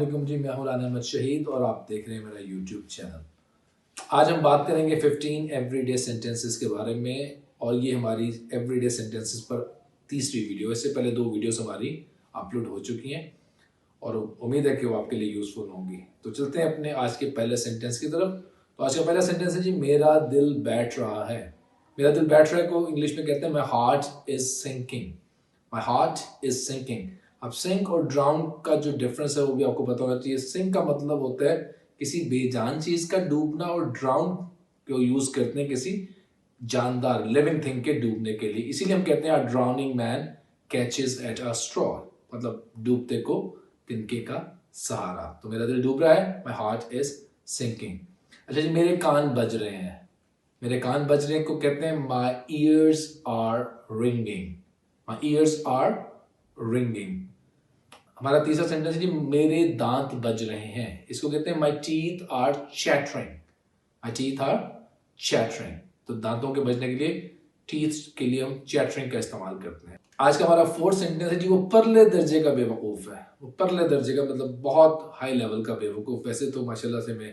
अस्सलाम जी, मैं हूं राना अहमद शहीद और आप देख रहे हैं मेरा यूट्यूब चैनल। आज हम बात करेंगे 15 एवरीडे सेंटेंसेस के बारे में और ये हमारी एवरीडे सेंटेंसेस पर तीसरी वीडियो। इससे पहले 2 वीडियोस हमारी अपलोड हो चुकी हैं और उम्मीद है कि वो आपके लिए यूज़फुल होंगी। तो चलते हैं अपने आज के पहले सेंटेंस की तरफ। तो आज का पहला सेंटेंस है जी, मेरा दिल बैठ रहा है। मेरा दिल बैठ रहा है को इंग्लिश में कहते हैं my heart is sinking. My heart is sinking. अब सिंक और ड्राउन का जो डिफरेंस है वो भी आपको पता होना चाहिए। सिंक का मतलब होता है किसी बेजान चीज का डूबना और ड्राउन को यूज करते हैं किसी जानदार लिविंग थिंग के डूबने के लिए। इसीलिए हम कहते हैं drowning man catches at a straw, मतलब डूबते को तिनके का सहारा। तो मेरा दिल डूब रहा है, माई हार्ट इज सिंकिंग। अच्छा जी, मेरे कान बज रहे हैं। मेरे कान बज रहे हैं को कहते हैं my ears are ringing. My ears are ringing. हमारा तीसरा सेंटेंस है जी, मेरे दांत बज रहे हैं। इसको कहते हैं my teeth are chattering. My teeth are chattering. तो दांतों के बजने के लिए, टीथ के लिए हम चैटरिंग का इस्तेमाल करते हैं। आज का हमारा फोर्थ सेंटेंस है जी, वो परले दर्जे का बेवकूफ़ है। वो परले दर्जे का मतलब बहुत हाई लेवल का बेवकूफ़। वैसे तो माशाल्लाह से मैं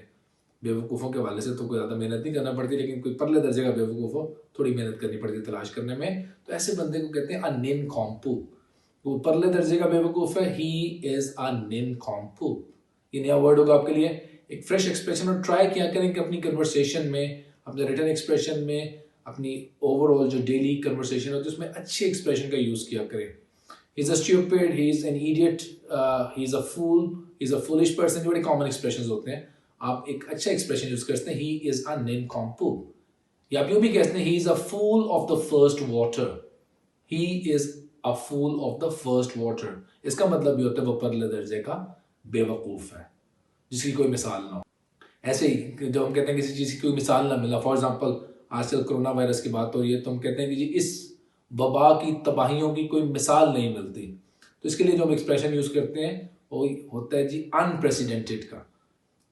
बेवकूफ़ों के हवाले से तो कोई ज़्यादा मेहनत नहीं करना पड़ती, लेकिन कोई परले दर्जे का बेवकूफ़ हो थोड़ी मेहनत करनी पड़ती है तलाश करने में। तो ऐसे बंदे को कहते हैं अ निनकॉम्पू। वो परले दर्जे का बेवकूफ़ है, ही इज़ अ निनकॉम्पू। ये नया वर्ड होगा आपके लिए, एक फ्रेश एक्सप्रेशन। और ट्राई किया करें कि अपनी कन्वर्सेशन में, अपने रिटर्न एक्सप्रेशन में, अपनी ओवरऑल जो डेली कन्वर्सेशन होती है उसमें अच्छे एक्सप्रेशन का यूज़ किया करें। He is a stupid, he is an idiot, he is a fool, he is a foolish person. जो बड़े कॉमन एक्सप्रेशन होते हैं, आप एक अच्छा एक्सप्रेशन यूज़ करते हैं, ही इज़ अ निनकॉम्पू। या आप यूँ भी कहते हैं, he is a fool of the first water. He is a fool of the first water. इसका मतलब भी होता है वो परले दर्जे का बेवकूफ़ है जिसकी कोई मिसाल ना हो। ऐसे ही जब हम कहते हैं किसी चीज़ की कोई मिसाल ना मिला, फॉर एग्जांपल आजकल कोरोना वायरस की बात हो रही है, तो हम कहते हैं कि जी इस वबा की तबाहियों की कोई मिसाल नहीं मिलती। तो इसके लिए जो हम एक्सप्रेशन यूज़ करते हैं वो होता है जी अनप्रेसिडेंटेड का।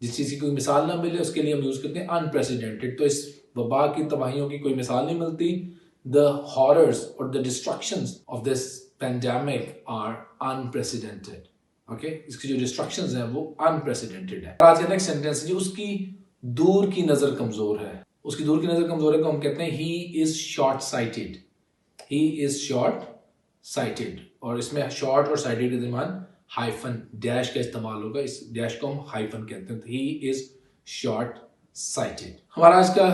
जिस चीज़ की कोई मिसाल ना मिले उसके लिए हम यूज़ करते हैं अनप्रेसिडेंटेड। तो इस वबा की तबाहियों की कोई मिसाल नहीं मिलती। द हॉरर्स और the destructions of this pandemic are unprecedented. Okay, इसकी जो डिस्ट्रक्शंस हैं वो अनप्रेसिडेंटेड है। आज का नेक्स्ट सेंटेंस है, उसकी दूर की नज़र कमज़ोर है। उसकी दूर की नज़र कमज़ोर है को हम कहते हैं he is short sighted. He is short sighted. और इसमें शॉर्ट और साइटेड के दरमियान हाइफन डैश का इस्तेमाल होगा। इस डैश को हम हाइफन कहते हैं। He is short sighted. हमारा आज का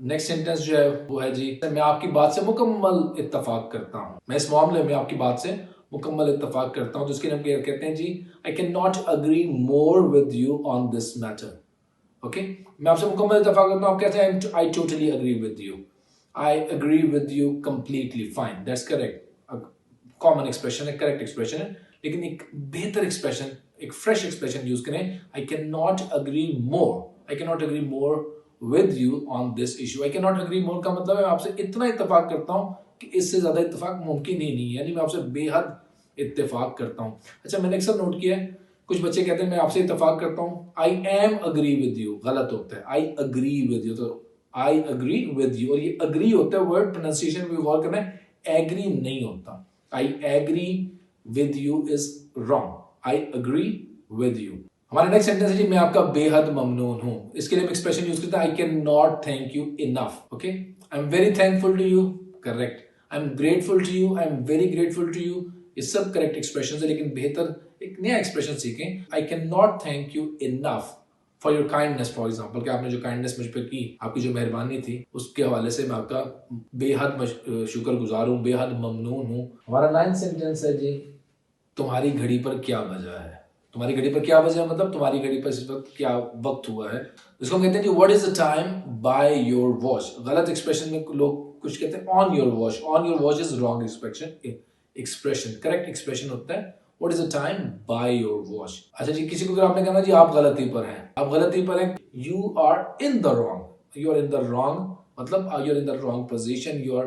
नेक्स्ट सेंटेंस जो है वो है जी, मैं आपकी बात से मुकम्मल इत्तफाक करता हूँ। मैं इस मामले में आपकी बात से मुकम्मल इत्तफाक करता हूँ। तो इसके लिए हम कहते हैं जी, I can not agree more with you on this matter. Okay, मैं आपसे मुकम्मल इत्तफाक करता हूँ। आप कहते हैं I totally agree with you, I agree with you completely, fine, that's correct. Common expression है, करेक्ट एक्सप्रेशन है, लेकिन एक बेहतर एक्सप्रेशन, एक फ्रेश एक्सप्रेशन यूज करें। आई can not agree more, I can not agree more with you on this issue. I can not agree मोर का मतलब है मैं आपसे इतना इत्तेफाक करता हूं कि इससे ज्यादा इत्तेफाक मुमकिन ही नहीं है, यानी मैं आपसे बेहद इत्तेफाक करता हूं। अच्छा, मैंने अक्सर नोट किया है कुछ बच्चे कहते हैं मैं आपसे इत्तेफाक करता हूं, I am agree with you, गलत होता है, आई अग्री विद यू। तो आई अग्री विद यू, और ये अग्री होता है, वर्ड प्रोनाउंसिएशन में गौर करना है, एग्री नहीं होता। I agree with you is wrong. I agree with you. हमारा नेक्स्ट सेंटेंस है जी, मैं आपका बेहद ममनून हूं। इसके लिए हम एक्सप्रेशन यूज करते हैं I can not thank you enough. Okay, I am very thankful to you, correct. I am grateful to you, I am very grateful to you. ये सब करेक्ट एक्सप्रेशन है, लेकिन बेहतर एक नया एक्सप्रेशन सीखें। आई can not thank you enough for your kindness, for example, कि आपने जो काइंडनेस मुझ पर की, आपकी जो मेहरबानी थी, उसके हवाले से मैं आपका बेहद शुक्रगुजार हूँ, बेहद ममनून हूँ। हमारा 9th सेंटेंस है जी, तुम्हारी घड़ी पर क्या बजा है। तुम्हारी घड़ी पर क्या बजा है मतलब तुम्हारी घड़ी पर इस वक्त क्या वक्त हुआ है। इसको हम कहते हैं कि what is the time by your watch. गलत एक्सप्रेशन में लोग कुछ कहते हैं on your watch. On your watch is wrong expression. Correct expression होता है What is the time by your watch? अच्छा जी, किसी को अगर आपने कहना जी आप गलती पर हैं, आप गलती पर हैं, you are in the wrong, you are in the wrong, मतलब you are in the wrong position, your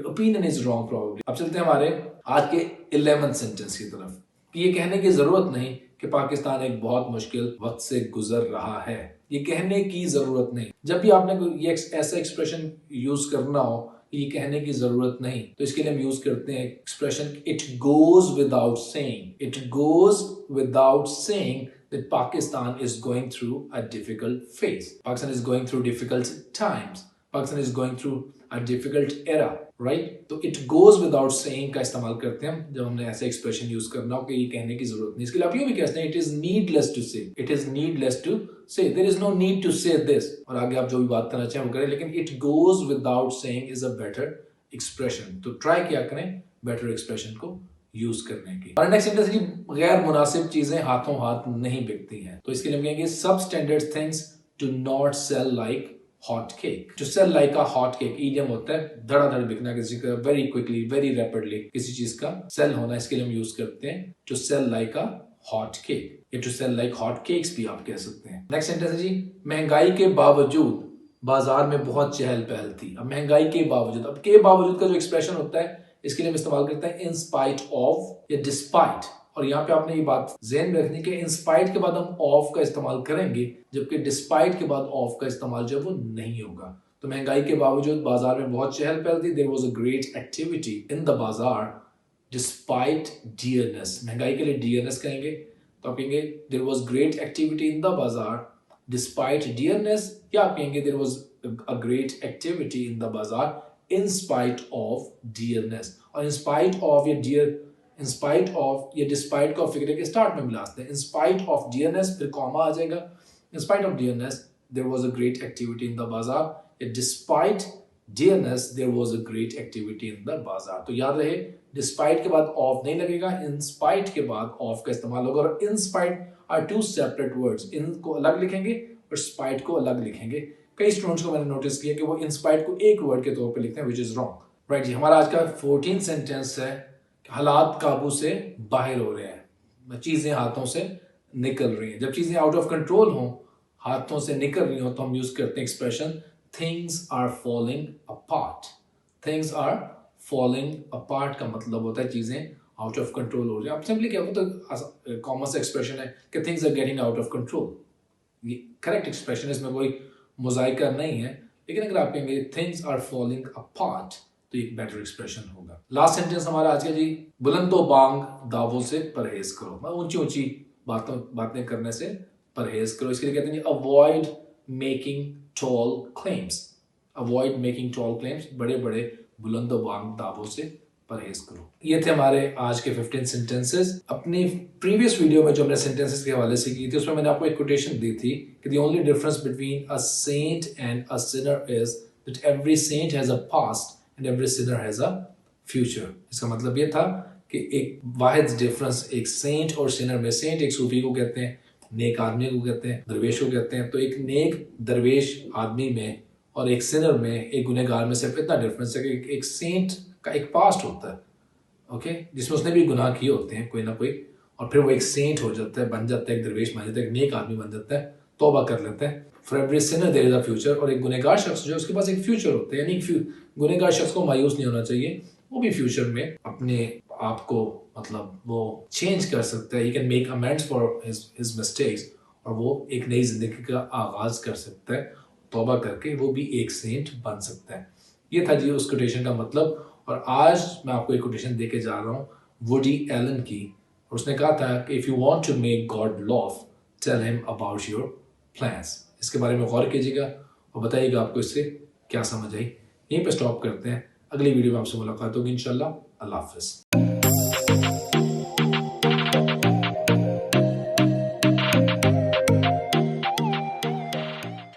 opinion is wrong probably। अब चलते हैं हमारे आज के 11th सेंटेंस की तरफ, कि ये कहने की जरूरत नहीं कि पाकिस्तान एक बहुत मुश्किल वक्त से गुजर रहा है। ये कहने की जरूरत नहीं। जब भी आपने ये ऐसा एक्सप्रेशन यूज करना हो, ये कहने की जरूरत नहीं, तो इसके लिए हम यूज करते हैं expression it goes without saying. It goes without saying that Pakistan is going through a difficult phase. Pakistan is going through difficult times. Pakistan is going through a difficult era, right? तो it goes without saying का इस्तेमाल करते हैं जब हमने ऐसे expression use करना हो कि ये कहने की जरूरत नहीं। इसके लिए आप यूं भी कहते हैं it is needless to say, it is needless to say, there is no need to say this, और आगे आप जो भी बात करना चाहें वो करें, लेकिन it goes without saying is a better expression। तो ट्राई किया करें बेटर एक्सप्रेशन को यूज करने की। और नेक्स्ट सेंटेंस जी, गैर मुनासिब चीजें हाथों हाथ नहीं बिकती हैं। तो इसके लिए हम कहेंगे सब standard things do not sell like hot cake. To sell like a hot cake idiom होता है धड़ाधड़ बिकना किसी का, वेरी क्विकली, वेरी रैपिडली किसी चीज का सेल होना। इसके लिए हम यूज करते हैं to sell like a hot cake, या to sell like hot cakes भी आप कह सकते हैं। नेक्स्ट सेंटेंस है जी, महंगाई के बावजूद बाजार में बहुत चहल पहल थी। अब महंगाई के बावजूद, अब के बावजूद का जो एक्सप्रेशन होता है इसके लिए हम इस्तेमाल करते हैं इन स्पाइट ऑफ या डिस्पाइट। और यहाँ पे आपने ये बात ज़हन में रखनी कि इन स्पाइट के बाद हम ऑफ का इस्तेमाल करेंगे, जबकि डिस्पाइट के बाद ऑफ का इस्तेमाल जो वो नहीं होगा। तो महंगाई के बावजूद बाजार में बहुत चहल पहल थी, there was a great activity in the bazaar despite dearness. महंगाई के लिए डियरनेस कहेंगे तो आप कहेंगे there was great activity in the bazaar despite dearness, या आप कहेंगे there was a great activity in the bazaar in spite of dearness। और in spite of या dear, in spite of या despite को फिक्र के स्टार्ट में मिलाते हैं। in spite of dearness फिर कॉमा आ जाएगा। in spite of dearness there was a great activity in the bazaar, या despite dearness there was a great activity in the bazaar। तो याद रहे despite के बाद of नहीं लगेगा, in spite के बाद of का इस्तेमाल होगा। और in spite are two separate words, in को अलग लिखेंगे और spite को अलग लिखेंगे। कई स्टूडेंट्स को मैंने नोटिस किया कि वो इंस्पायर्ड को एक वर्ड के तौर पे लिखते हैं, विच इज रॉन्ग। राइट जी, हमारा आज का 14 सेंटेंस है हालात काबू से बाहर हो रहे हैं, चीजें हाथों से निकल रही हैं। जब चीजें आउट ऑफ कंट्रोल हो, हाथों से निकल रही हो, तो हम यूज करते हैं expression things are falling apart. Things are falling apart का मतलब होता है चीजें आउट ऑफ कंट्रोल हो रही है। आप सिंपली क्या, वो तो कॉमन सा एक्सप्रेशन है कि things are getting out of control, ये करेक्ट एक्सप्रेशन है, इसमें कोई मुजाहिका नहीं है। लेकिन अगर आप कहेंगे थिंग्स आर फॉलिंग अपार्ट तो एक बेटर एक्सप्रेशन होगा। लास्ट सेंटेंस हमारा आज का जी, बुलंदो बांग दावों से परहेज करो। ऊंची ऊंची बातें करने से परहेज करो। इसके लिए कहते हैं avoid making toll claims. Avoid making toll claims, बड़े बड़े बुलंदो बांग दावों से परहेज करो। ये थे हमारे आज के 15 सेंटेंसेस। अपनी प्रीवियस वीडियो में जो हमने सेंटेंसेस के हवाले से की थी उसमें मैंने आपको एक कोटेशन दी थी कि the only difference between a saint and a sinner is that every saint has a past and every sinner has a future. इसका मतलब ये था कि एक वाहिद डिफरेंस एक सेंट और सिनर में, सेंट एक सूफी को कहते हैं, नेक आदमी को कहते हैं, दरवेश को कहते हैं। तो एक नेक दरवेश आदमी में और एक सिनर में, एक गुनहगार में सिर्फ इतना डिफरेंस है कि एक सेंट का एक पास्ट होता है, ओके, जिसमें उसने भी गुनाह किए होते हैं कोई ना कोई, और फिर वो एक सेंट हो जाता है, बन जाता है, एक दरवेश बन जाता है, एक नेक आदमी बन जाता है, तौबा कर लेता है। For every sinner there is a future. और एक गुनहगार शख्स जो है उसके पास एक फ्यूचर होता है, यानी गुनहगार शख्स को मायूस नहीं होना चाहिए, वो भी फ्यूचर में अपने आप को मतलब वो चेंज कर सकता है, he can make amends for his mistakes, और वो एक नई जिंदगी का आगाज कर सकता है, तौबा करके वो भी एक सेंट बन सकता है। ये था जी उस कोटेशन का मतलब। और आज मैं आपको एक कोटेशन दे के जा रहा हूँ वुडी एलन की। और उसने कहा था कि if you want to make God laugh tell him about your plans. इसके बारे में गौर कीजिएगा और बताइएगा आपको इससे क्या समझ आई। यहीं पे स्टॉप करते हैं, अगली वीडियो में आपसे मुलाकात होगी इंशाल्लाह। अल्लाह हाफिज़।